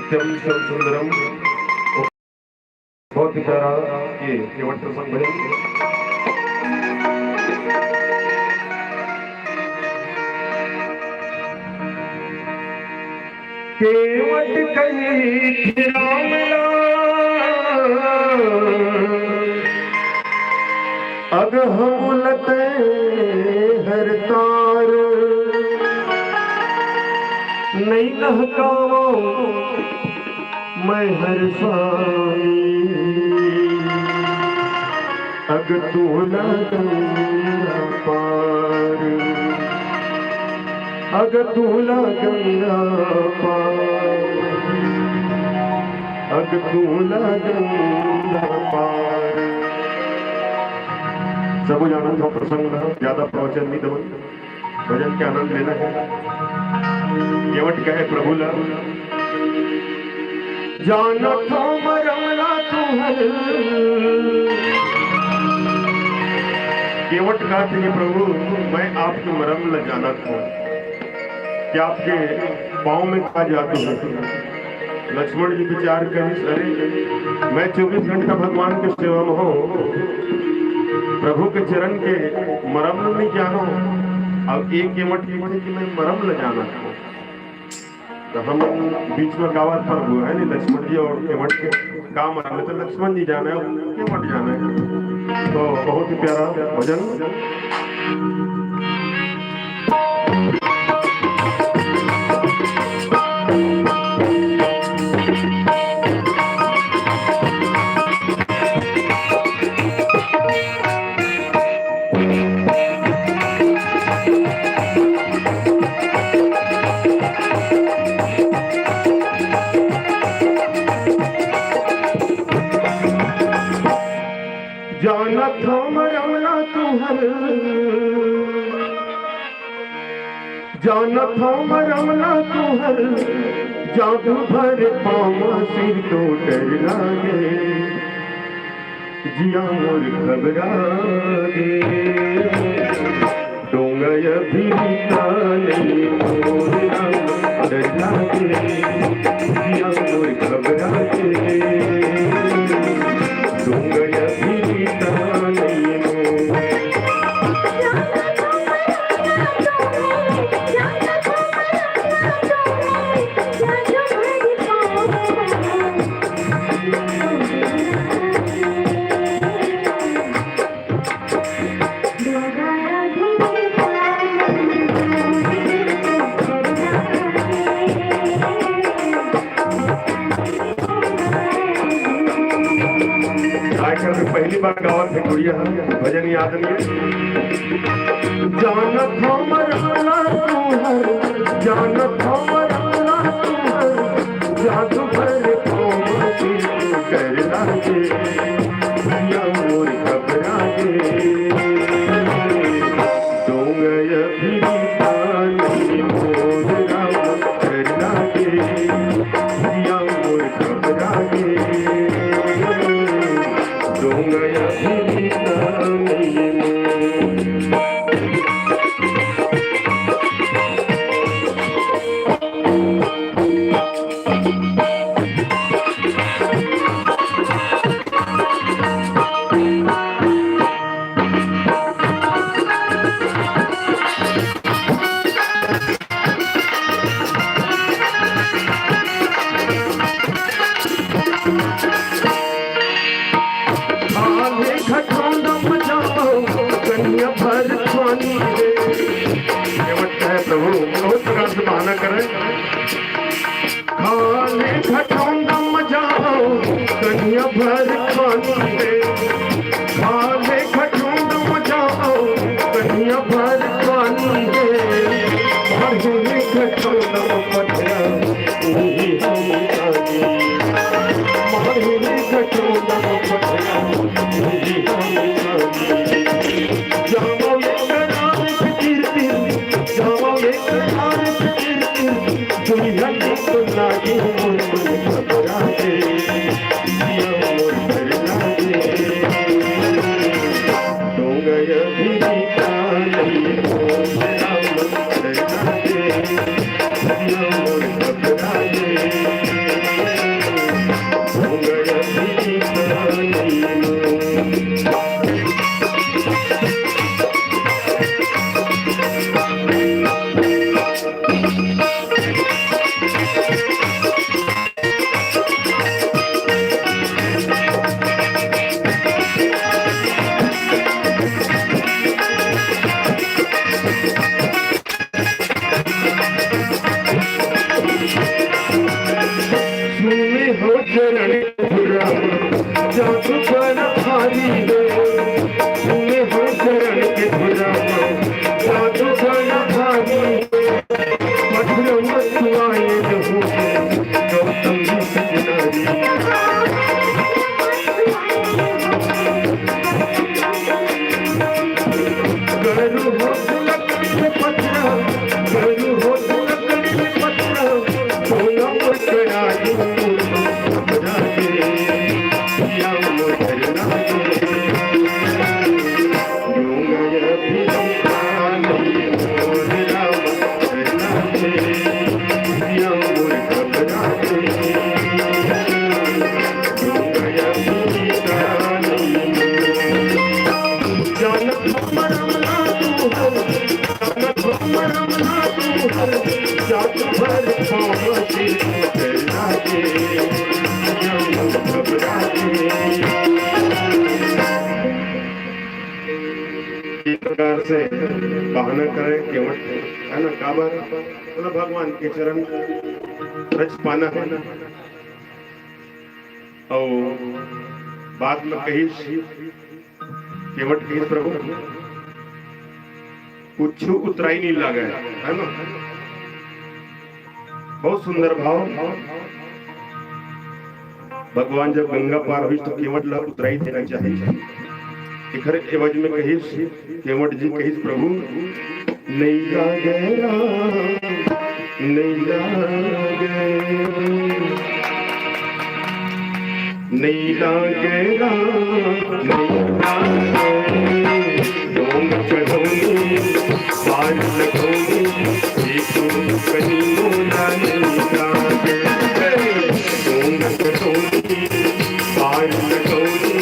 सत्यम शिव सुंदरम। बहुत ही प्यारा ये केवट प्रसंग भजन। केवट कही रामला अग हमलत हर तार नहीं कहकाओ मैं हर स्वामी अग तू लगा पार अग तू लगा पार अग तू लगा पार। सब आनंद का प्रसंग रहा, ज्यादा प्रवचन नहीं दबन, भजन के आनंद लेना है। केवट कहे प्रभुला जाना था मरमला तू हर। केवट कहा कि प्रभु मैं आपके मरम ल जाना था कि आपके पाँव में खा जादू है। लक्ष्मण जी विचार करें, अरे मैं 24 घंटा भगवान के सेवा में हूँ, प्रभु के चरण के मरम नहीं जानो। अब एक केवट की बड़ी कि मैं मरम ल जाना था, तो हम बीच में गावत पर हुआ है नहीं, लक्ष्मण जी और केवट के काम आ रहे, तो लक्ष्मण जी जाना है, केवट जाना है। तो बहुत ही प्यारा भजन। जाना था मरमला तू हर, जाना था मरमला तू हर, जादू भर पामा सिर तो डर लागे, जिया मोर घबरा गे, डोंगय भी नहीं मोर डर लागे, जिया मोर घबरा गे, डोंगय भी पहली बार गावत है गुड़िया भजन याद नहीं। जाना था मरमला तू हर, जाना था मरमला तू हर, जादू भर पामा सिर तो डर लागे, जिया मोर घबरा गे, डोंगय भी नहीं मोर डर लागे, जिया मोर घबरा गे, डोंगय भी नहीं। प्रभु बहुत प्रकार से बहाना करें, खाने खटौंदा मजाओ कन्या भर पानी दे, खाने खटौंदा मजाओ कन्या भर पानी दे, खाने खटौंदा मजा वही हम जानी, खाने खटौंदा मजा वही हम जानी, जाओ करार फिर जाओ करार फिर दुनिया को लागे मोर घबरा के, जिया मोर डर लागे, डोंगय भी नहीं मोर डर लागे, जिया मोर घबरा के। भागी तुम्हें हो शरण के धुरा साधु बन भागी मधुर मथुआए जहू गौतम सजनारी करू हो लकड़ी में पत्थर करू हो लकड़ी में पत्थर सोना पकड़ा प्रकार से बहाना करें केवट है ना काबर तो भगवान के चरण रच पाना है और बाद में कही केवट कही प्रभु कुछ उतराई नहीं लगा है ना। बहुत सुंदर भाव। भगवान जब गंगा पार हुई तो केवट ला उतराई देना चाहिए। इखर एवज में कही केवट जी कही प्रभु नहीं लागे नहीं लागे नहीं लागे नहीं लागे डोंग चढ़ोगी पार लगोगी कहीं मोला नहीं लागे डोंग चढ़ोगी पार लगोगी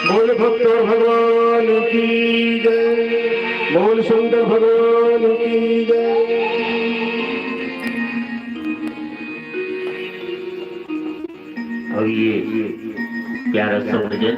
बोल भक्तों भगवान की जय, बोल सुंदर भगवान की जय। और ये प्यारा सा भजन